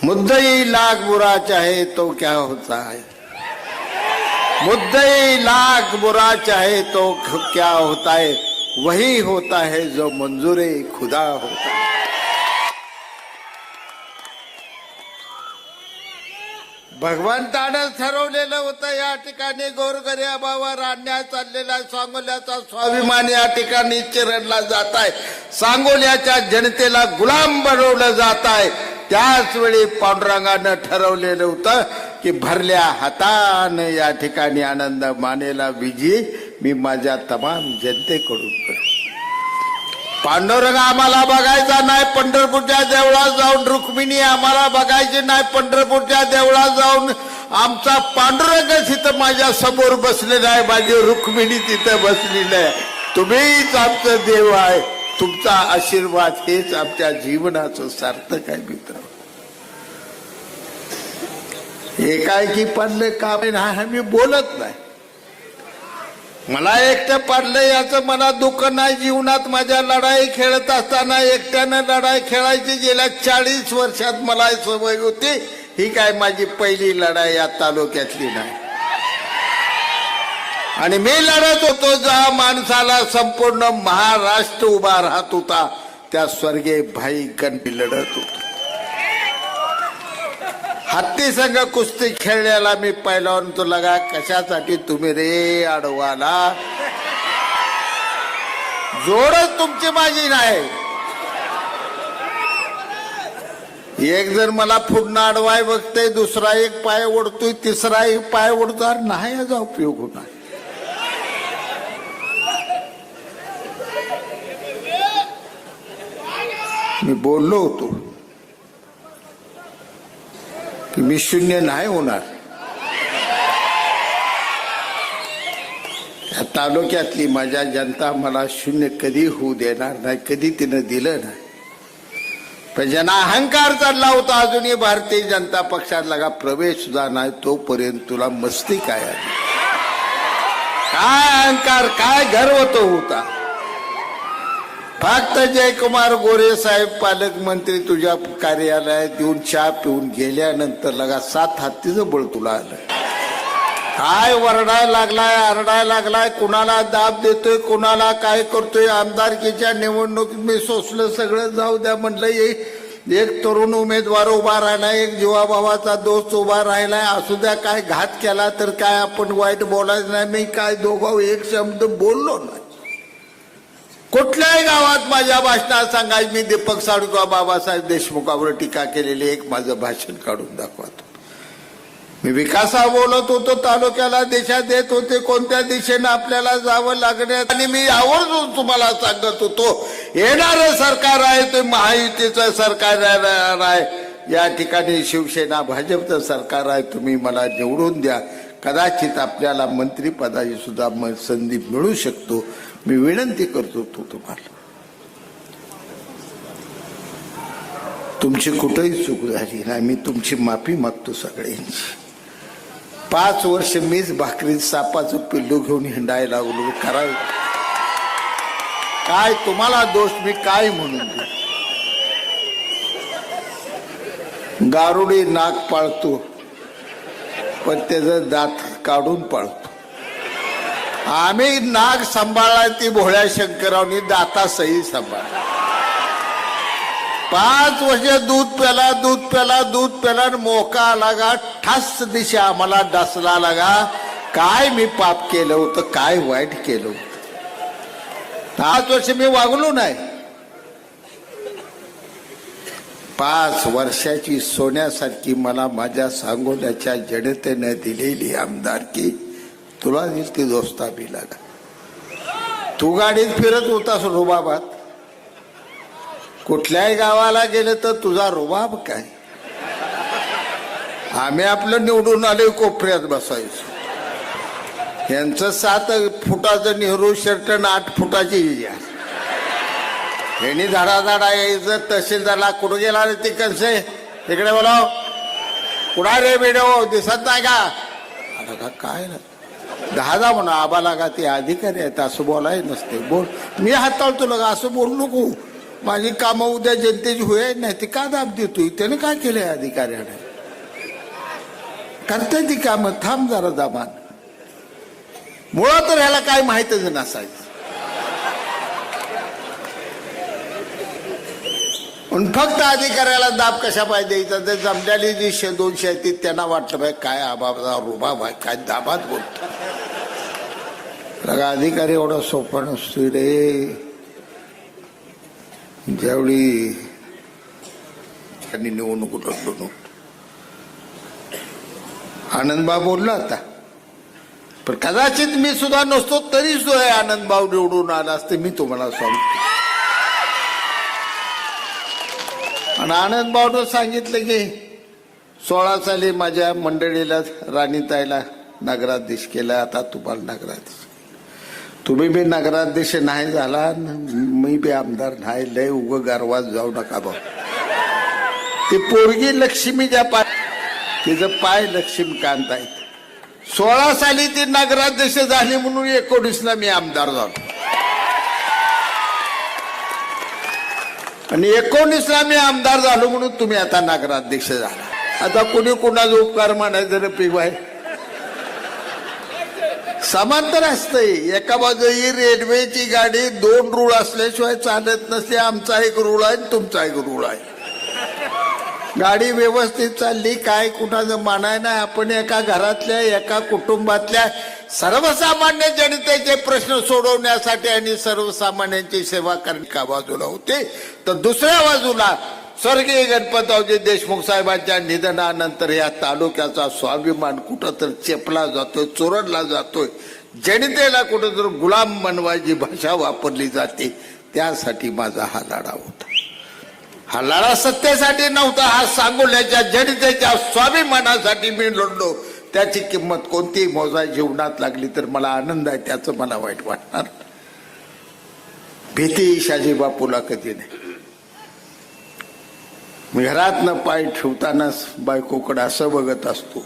मुद्दई लाख बुरा चाहे तो क्या होता है, मुद्दई लाख बुरा चाहे तो क्या होता है, वही होता है जो मंजूरे खुदा होता है. भगवंतानं ठरवलेलं होतं या ठिकाणी गोरगरिबावर अन्याय चाललेला सांगोल्याचा स्वाभिमान या ठिकाणी चिरडला जात आहे. सांगोल्याच्या जनतेला गुलाम बनवलं जात आहे. त्याच वेळी पांडुरंगानं ठरवलेलं होतं की भरल्या हाताने या ठिकाणी आनंद मानेला विजी मी माझ्या तमाम जनतेकडून करतो. पांडुरंग आम्हाला बघायचा नाही पंढरपूरच्या देवळात जाऊन, रुक्मिणी आम्हाला बघायची नाही पंढरपूरच्या देवळात जाऊन. आमचा पांडुरंग तिथं माझ्या समोर बसलेला आहे, माझी रुक्मिणी तिथं बसलेली आहे. तुम्हीच आमचं देव आहे. तुमचा आशीर्वाद हेच आमच्या जीवनाचं सार्थक आहे. मित्र एकाएकी पडले काम नाही, मी बोलत नाही. मला एकटं पडलं याचं मला दुःख नाही. जीवनात माझ्या लढाई खेळत असताना एकट्यानं लढाई खेळायची गेल्या 40 वर्षात मला सवय होती. ही काय माझी पहिली लढाई या तालुक्यातली नाही. आणि मी लढत होतो ज्या माणसाला संपूर्ण महाराष्ट्र उभा राहत होता, त्या स्वर्गीय भाई गणपी लढत होतो. हत्ती संघ कुस्ती खेळण्याला मी पहिल्यावर तो लगा कशासाठी तुम्ही रे अडवाला, जोडच तुमची माझी नाही. एक जण मला पुन्हा अडवाय बघते, दुसरा एक पाय ओढतोय, तिसरा एक पाय ओढतो. नाही याचा उपयोग होणार. मी बोललो होतो की मी शून्य नाही होणार. या तालुक्यातली माझ्या जनता मला शून्य कधी होऊ देणार नाही, कधी तिनं दिलं नाही. पण ज्यांना अहंकार चढला होता, अजूनही भारतीय जनता पक्षात लगा प्रवेश सुद्धा नाही, तोपर्यंत तुला मस्ती काय आली, काय अहंकार, काय गर्व तो होता. फक्त जयकुमार गोरे साहेब पालकमंत्री तुझ्या कार्यालयात येऊन चहा पिऊन गेल्यानंतर लगा 7 हत्तीचं बळ तुला आलं. काय वरडायला लागलाय, आरडायला लागलाय, कुणाला दाब देतोय, कुणाला काय करतोय. आमदारकीच्या निवडणुकीत मी सोसलं सगळं, जाऊ द्या म्हटलं. एक तरुण उमेदवार उभा राहिलाय, एक जीवाभावाचा दोस्त उभा राहिलाय, असू द्या. काय घात केला तर काय आपण वाईट बोलायचं नाही. मी काय दोघं एक शब्द बोललो नाही. कुठल्याही गावात माझ्या भाषणात सांगायचं मी दीपक सावळकर बाबासाहेब देशमुखावर टीका केलेली एक माझं भाषण काढून दाखवतो. मी विकासावर बोलत होतो, तालुक्याला दिशा देत होते, कोणत्या दिशेनं आपल्याला जावं लागण्यात. आणि मी आवर्जून तुम्हाला सांगत होतो, येणारं सरकार आहे ते महायुतीचं सरकार आहे. या ठिकाणी शिवसेना भाजपचं सरकार आहे. तुम्ही मला निवडून द्या, कदाचित आपल्याला मंत्रिपदाची सुद्धा संधी मिळू शकतो. मी विनंती करतो तुम्हाला, तुमची कुठेही चूक झाली नाही, मी तुमची माफी मागतो सगळ्यांची. 5 वर्ष मीच भाकरीत सापाचं पिल्लू घेऊन हिंडायला लागलो. करावं काय, तुम्हाला दोष मी काय म्हणून देऊ. गारुडी नाक पाळतो पण त्याचं दात काढून पाळतो. आम्ही नाग सांभाळला, ती भोळ्या शंकरावनी दाता सही सांभाळ. 5 वर्ष दूध प्याला, दूध प्याला, दूध प्याला, मोका लागा, ठास दिशा आम्हाला डसला लागा. काय मी पाप केलं होतं, काय वाईट केलं होतं. 5 वर्ष मी वागलो नाही. 5 वर्षाची सोन्यासारखी मला माझ्या सांगोल्याच्या जनतेने दिलेली आमदारकी तुला दिसती दोस्ता बी लागा. तू गाडीत फिरत होतास रुबाबात, कुठल्याही गावाला गेलं तर तुझा रुबाब काय. आम्ही आपलं निवडून आले कोपऱ्यात बसायचो. यांचं 7 फुटाचं नेहरू शर्ट आणि 8 फुटाची यांनी झाडा यायचं. तहसीलदारला कुठं गेला रे ते कसे, तिकडे बोलाव, कुठा रे बेडो दिसत नाही का. अरे का काय ना 10 म्हणा आबा लागा, ते अधिकारी आहेत असं बोलाय नसते. बोल, मी हाताळतो लगा, असं बोलू नको. माझी कामं उद्या जनतेची होय नाही ते का दाब देतोय? त्याने काय केलंय अधिकाऱ्याने? करते ती कामं, थांब जरा दामान. मुळात तर ह्याला काय माहितच नसायचं. पण फक्त अधिकाऱ्याला दाब कशा पाहिजे द्यायचा? ते जमल्याली जी 100-200 आहेत त्यांना वाटलं पाहिजे काय आबाबा रुबाब आहे, काय दाबात बोलतो. अधिकारी एवढा सोपा नसतोय रे. ज्यावेळी त्यांनी निवडणूक लढलो, आनंदभाऊ बोलला होता, पण कदाचित मी सुद्धा नसतो तरी सुद्धा आनंदभाऊ निवडून आला असते, मी तुम्हाला सांगतो. आणि आनंदभाऊनं सांगितलं की 16 साली माझ्या मंडळीला राणीताईला नगराध्यक्ष केला, आता तुम्हाला नगराध्यक्ष. तुम्ही बी नगराध्यक्ष नाही झाला, मी बी आमदार नाही, लय उग गारवात जाऊ नका भाऊ. ती पोरगी लक्ष्मीच्या पाय, तिचं पाय लक्ष्मीकांत आहे. 16 साली ती नगराध्यक्ष झाली म्हणून 19ला मी आमदार झालो, आणि 19ला मी आमदार झालो म्हणून तुम्ही आता नगराध्यक्ष झाला. आता कोणी कोणाचा उपकार मानायचं रे पिवाय? समांतर असतंय. एका बाजूला रेल्वेची गाडी 2 रूळ असल्याशिवाय चालत नसते. आमचा एक रूळ आहे, तुमचा एक रूळ आहे. गाडी व्यवस्थित चालली, काय कुणाचं मानाय नाही. आपण एका घरातल्या एका कुटुंबातल्या सर्वसामान्य जनतेचे प्रश्न सोडवण्यासाठी आणि सर्वसामान्यांची सेवा करणे एका बाजूला होते, तर दुसऱ्या बाजूला स्वर्गीय गणपतरावजी देशमुख साहेबांच्या निधनानंतर या तालुक्याचा स्वाभिमान कुठं तर चेपला जातोय, चोरडला जातोय. जनतेला कुठं तर गुलाम बनवायची भाषा वापरली जाते. त्यासाठी माझा हा लढा होता. हा लढा सत्तेसाठी नव्हता, हा सांगोल्याच्या जनतेच्या स्वाभिमानासाठी मी लढलो. त्याची किंमत कोणतीही मोजा जीवनात लागली तर मला आनंद आहे, त्याचं मला वाईट वाटणार. भीती शाजी बापूला कधी नाही. मी घरातनं पाय ठेवतानाच बायकोकडे असं बघत असतो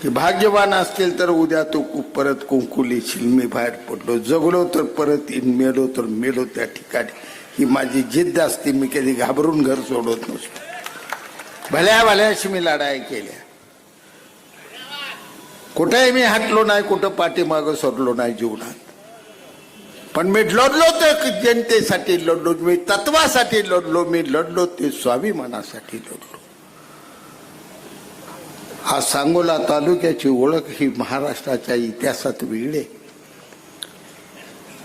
की भाग्यवान असतील तर उद्या तू परत कुंकू लिहिशील. मी बाहेर पडलो, जगलो तर परत येईन, मेलो तर मेलो त्या ठिकाणी. ही माझी जिद्द असते. मी कधी घाबरून घर सोडत नसतो. भल्या भल्याशी मी लढाई केल्या. कुठेही मी हटलो नाही, कुठं पाठीमागं सोडलो नाही जीवनात. पण मी लढलो तर जनतेसाठी लढलो, मी तत्वासाठी लढलो, मी लढलो ते स्वाभिमानासाठी लढलो. हा सांगोला तालुक्याची ओळख ही महाराष्ट्राच्या इतिहासात वेगळी.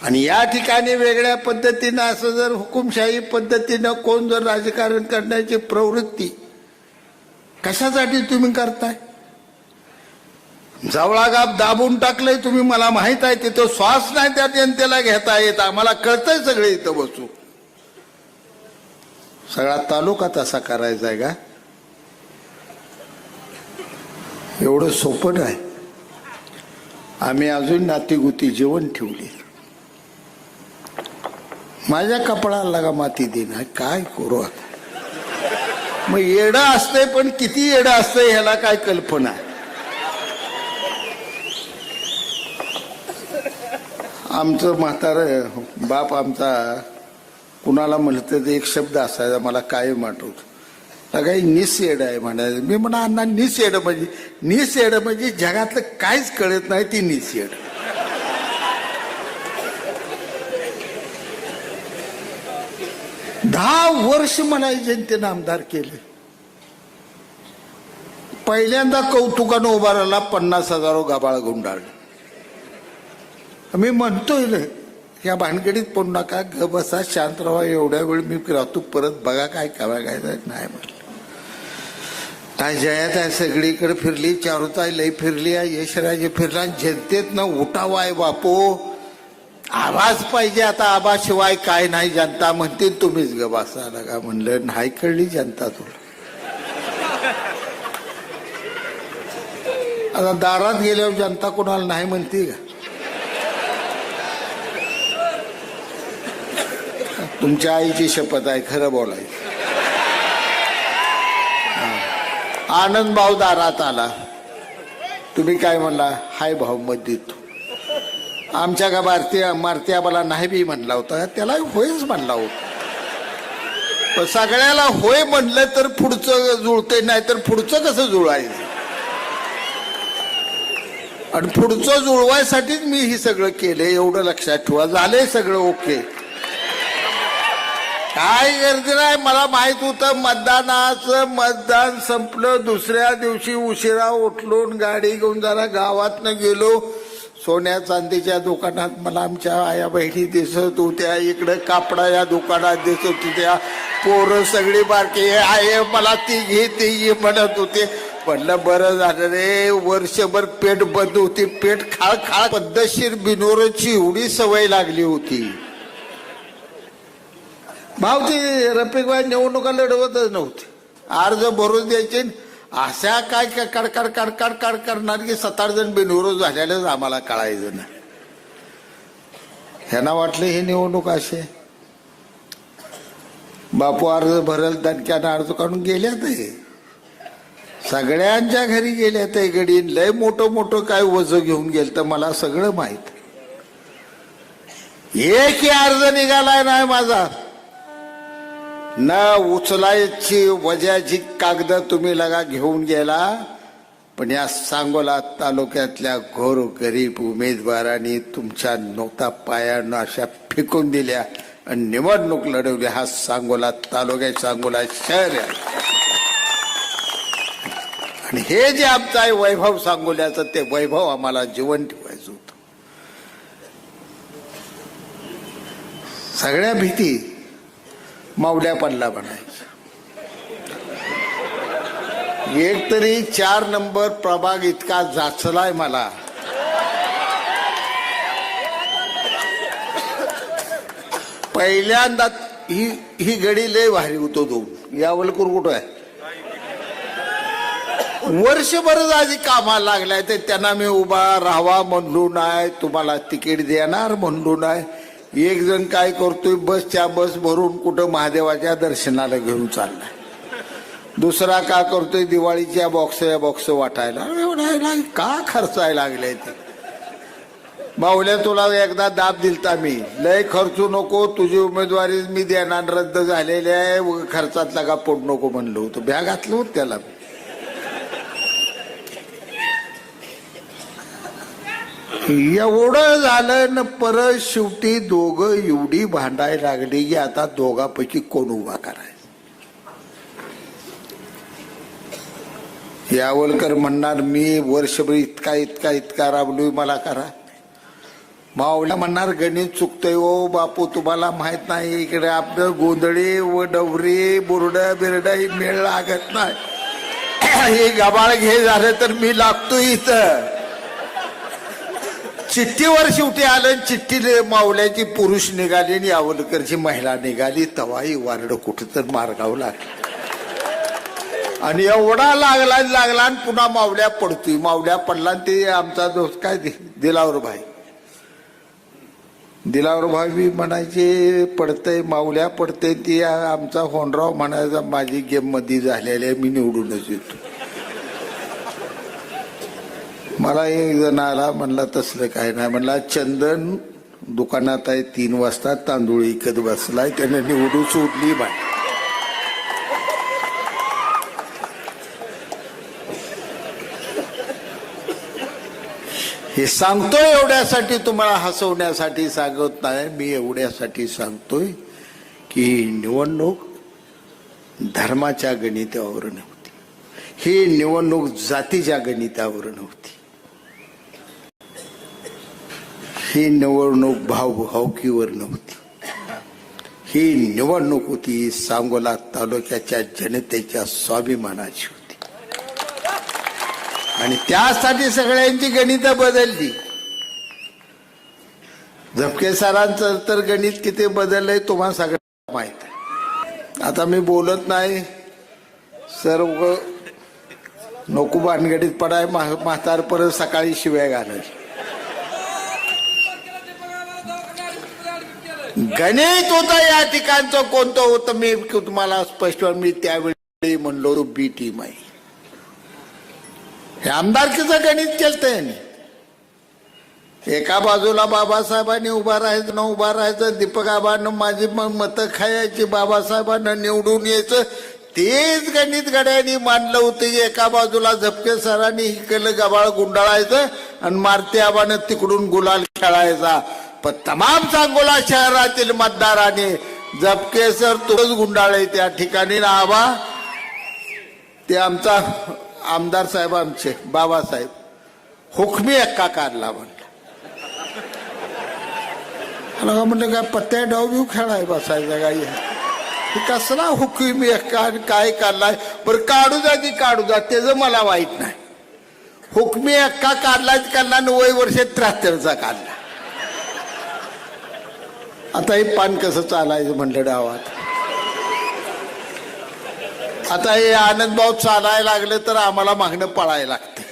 आणि या ठिकाणी वेगळ्या पद्धतीनं असं जर हुकुमशाही पद्धतीनं कोण जर राजकारण करण्याची प्रवृत्ती कशासाठी तुम्ही करताय? जवळागाप दाबून टाकलंय तुम्ही, मला माहित आहे. तिथं श्वास नाही त्या जनतेला घेता येत. आम्हाला कळतंय सगळे इथं बसू. सगळा तालुका तसा करायचा आहे का? एवढं सोपं नाही. आम्ही अजून नातीगुती जेवण ठेवली. माझ्या कपडाला लागा माती देणार, काय करू आता? मग येडं असतंय, पण किती येडं असतंय ह्याला काय कल्पना आहे? आमचं म्हातारं बाप आमचा कुणाला म्हणतं ते एक शब्द असायचा मला कायम आठवतो. काही निसएड आहे म्हणायचं. मी म्हणा अण्णा निसएड म्हणजे जगातलं काहीच कळत नाही ती निसएड. दहा वर्ष मला जनतेनं आमदार केले. पहिल्यांदा कौतुकानं उभा राहिला, 50,000 गाबाळ गुंडाळले. मी म्हणतोय ना या भानगडीत पडू नका, ग बसा, शांत राहा. एवढ्या वेळ मी राहतो, परत बघा काय करायचं नाही म्हटलं. काय जयात आहे सगळीकडे फिरली, चारुताई लई फिरली आहे, यशराजे फिरला. जनतेतनं उठावाय बापो, आवाज पाहिजे. आता आवाशिवाय काय नाही. जनता म्हणते तुम्हीच ग बसा लगा. म्हणलं नाही कळली जनता तुला. आता दारात गेल्यावर जनता कोणाला नाही म्हणते का? तुमच्या आईची शपथ आहे, खरं बोलायचं. आनंद भाऊ दारात आला, तुम्ही काय म्हणला? हाय भाऊ मत देतो. आमच्या का मारती आबाला नाही बी म्हणला होता, त्याला होयच म्हणला होता. पण सगळ्याला होय म्हणलं तर पुढचं जुळतंय, नाही तर पुढचं कसं जुळायचं? आणि पुढचं जुळवायसाठीच मी हे सगळं केलं, एवढं लक्षात ठेवा. झालंय सगळं ओके, काय गरज नाही. मला माहित होतं मतदान संपलं, दुसऱ्या दिवशी उशिरा उठलो, गाडी घेऊन जरा गावातनं गेलो. सोन्या चांदीच्या दुकानात मला आमच्या आया बहिणी दिसत होत्या, इकडे कापडाच्या दुकानात दिसत होत्या. पोरं सगळी बारकी आहे, मला ती घे ती घे म्हणत होते. म्हणलं बरं झालं रे, वर्षभर पेट बंद होती, पेट खाळ पद्धतशीर बिनोरची एवढी सवय लागली होती. भावती रफिकबाई निवडणुका लढवतच नव्हते, अर्ज भरून द्यायचे. अशा काय कडकाड करणार की 7-8 जण बिनविरोध झालेलंच आम्हाला कळायचं नाही. ह्यांना वाटलं हे निवडणूक असे. बापू अर्ज भरल दणक्यानं अर्ज काढून गेल्यात, सगळ्यांच्या घरी गेल्यात. गडी लय मोठं काय वज घेऊन गेल तर मला सगळं माहित. एकही अर्ज निघालाय नाही माझा, न उचलायची वजाची कागद तुम्ही लगा घेऊन गेला. पण या सांगोला तालुक्यातल्या गोरगरीब उमेदवारांनी तुमच्या नोटा पायानं अशा फेकून दिल्या आणि निवडणूक लढवली. हा सांगोला तालुका, सांगोला शहर आहे. आणि हे जे आमचं आहे वैभव सांगोल्याचं, ते वैभव आम्हाला जीवन ठेवायचं होतं. सगळ्या भीती मावल्या पडला म्हणायचं. एक तरी 4 नंबर प्रभाग इतका जाचलाय मला. पहिल्यांदा ही गडी लय भारी होतो. तो यावलकर कुठं आहे? वर्षभर आधी कामाला लागलाय, तर त्यांना मी उभा राहावा म्हणलो नाही, तुम्हाला तिकीट देणार म्हणलो नाही. एक जण काय करतोय, बसच्या बस भरून कुठं महादेवाच्या दर्शनाला घेऊन चाललाय. दुसरा का करतोय, दिवाळीच्या बॉक्स वाटायला. का खर्चायला लागले ते? बावल्या तुला एकदा दाब दिलता मी, लय खर्चू नको, तुझी उमेदवारी मी देणार रद्द झालेली आहे, खर्चात लागा पडू नको म्हणलं होतं. भ्या घातलं होत त्याला. एवढं झालं न परत शेवटी दोघं एवढी भांडायला लागली की आता दोघांपैकी कोण उभा करायचा. यावलकर म्हणणार मी वर्षभर इतका राबलोय, मला करा. मावल्या म्हणणार गणित चुकतोय ओ बापू, तुम्हाला माहित नाही, इकडे आपलं गोंधळी व डवरी बुरड बिरड ही मेळ लागत नाही. हे गबाळ घे झालं तर मी लागतो इथं. चिठ्ठीवर शेवटी आलं, चिठ्ठी मावल्याची पुरुष निघाली आणि यावलकरची महिला निघाली. तवाही वारड कुठं तर मार्गावं लागलं आणि एवढा लागला आणि पुन्हा मावल्या पडतोय. मावल्या पडला, ते आमचा दोस्त काय दिलावर भाई बी म्हणायचे पडतंय, मावल्या पडतंय. ती आमचा होनराव म्हणायचा माझी गेम मध्ये झालेली आहे, मी निवडूनच येतो. मला एक जण आला, म्हणला तसलं काय नाही. म्हणला चंदन दुकानात आहे, 3 वाजता तांदूळ विकत बसलाय, त्याने निवडून सोडली बाय. हे सांगतोय एवढ्यासाठी, तुम्हाला हसवण्यासाठी सांगत नाही मी, एवढ्यासाठी सांगतोय की निवडणूक धर्माच्या गणितावर नव्हती, ही निवडणूक जातीच्या गणितावर नव्हती, ही निवडणूक भावभावकीवर नव्हती, ही निवडणूक होती सांगोला तालुक्याच्या जनतेच्या स्वाभिमानाची होती. आणि त्यासाठी सगळ्यांची गणितं बदलली. झपके सरांचं तर गणित किती बदललंय तुम्हाला सगळ्यांना माहित आहे. आता मी बोलत नाही, सर्व नको भानगडीत पडाय, म्हातार परत सकाळी शिव्या घालत. गणित होतं या ठिकाणचं कोणतं होतं मी तुम्हाला स्पष्ट, मी त्यावेळी म्हणलो तो बी टीम आहे. हे आमदारकीचं गणित केलंय. एका बाजूला बाबासाहेबांनी उभा राहायचं ना उभा राहायचं, दीपक आबांना माझी मतं खायची, बाबासाहेबांना निवडून यायचं, तेच गणित गड्यांनी मांडलं होतं. एका बाजूला झपके सरांनी इकडलं गबाळ गुंडाळायचं आणि मारुती आबानं तिकडून गुलाल खेळायचा. पण तमाम सांगोला शहरातील मतदारांनी झपके सर तुळस गुंडाळे त्या ठिकाणी ना आबा ते आमचा आमदार साहेब आमचे बाबासाहेब हुकमी एक्का काढला म्हणलं. म्हणलं काय पत्त्या डाव खेळाय बसायचा काय कसला हुकमी एक्का काय काढलाय. बरं काढू जा की काढू जा त्याचं मला वाईट नाही. हुकमी एक्का काढलाच काढला 90 वर्ष 73चा काढला. आता हे पान कसं चालायचं म्हणलं डावात. आता हे आनंद भाऊ चालायला लागले तर आम्हाला मागणं पळायला लागते.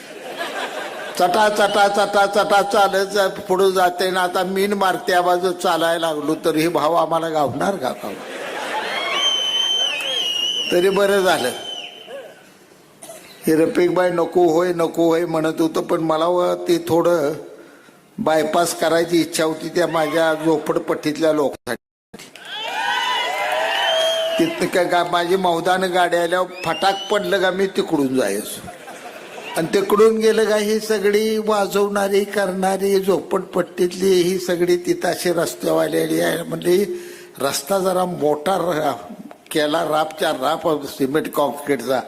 चटा चटा चटा चटा चालत पुढे जाते ना. आता मीन मारते आवाज चालायला लागलो तर हे भाव आम्हाला गावणार का? तरी बरं झालं. हे रफिकबाई नको होय नको होय म्हणत होतं, पण मला ते थोडं बायपास करायची इच्छा होती त्या माझ्या झोपडपट्टीतल्या लोकांसाठी. तिथं का माझी मौदान गाडी आल्यावर फटाक पडलं का मी तिकडून जायचो. आणि तिकडून गेलं का ही सगळी वाजवणारी करणारी झोपडपट्टीतली ही सगळी तिथं अशी रस्त्यावाली आहे. म्हणजे रस्ता जरा मोठा केला, रापच्या राप सिमेंट कॉन्क्रीटचा.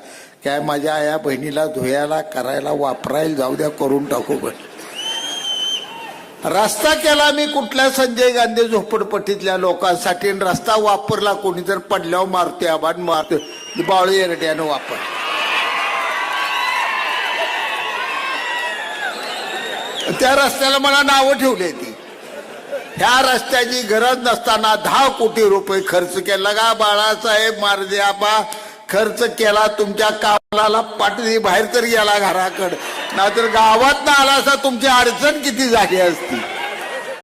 काय माझ्या आया बहिणीला धुयाला करायला वापरायला जाऊ द्या, करून टाकू. पण रस्ता केला मी कुठल्या संजय गांधी झोपडपट्टीतल्या लोकांसाठी. रस्ता वापरला कोणी जर पडल्यावर मारते आबान मारते बावळी एरट्यानं वापर. त्या रस्त्याला मला नावं ठेवली ती. ह्या रस्त्याची गरज नसताना 10 कोटी रुपये खर्च केला का बाळासाहेब मारदे आबा. खर्च केला तुमच्या कामाला पाठली बाहेर तर गेला घराकडं, नाहीतर गावात ना आला असता तुमची अडचण किती झाली असती.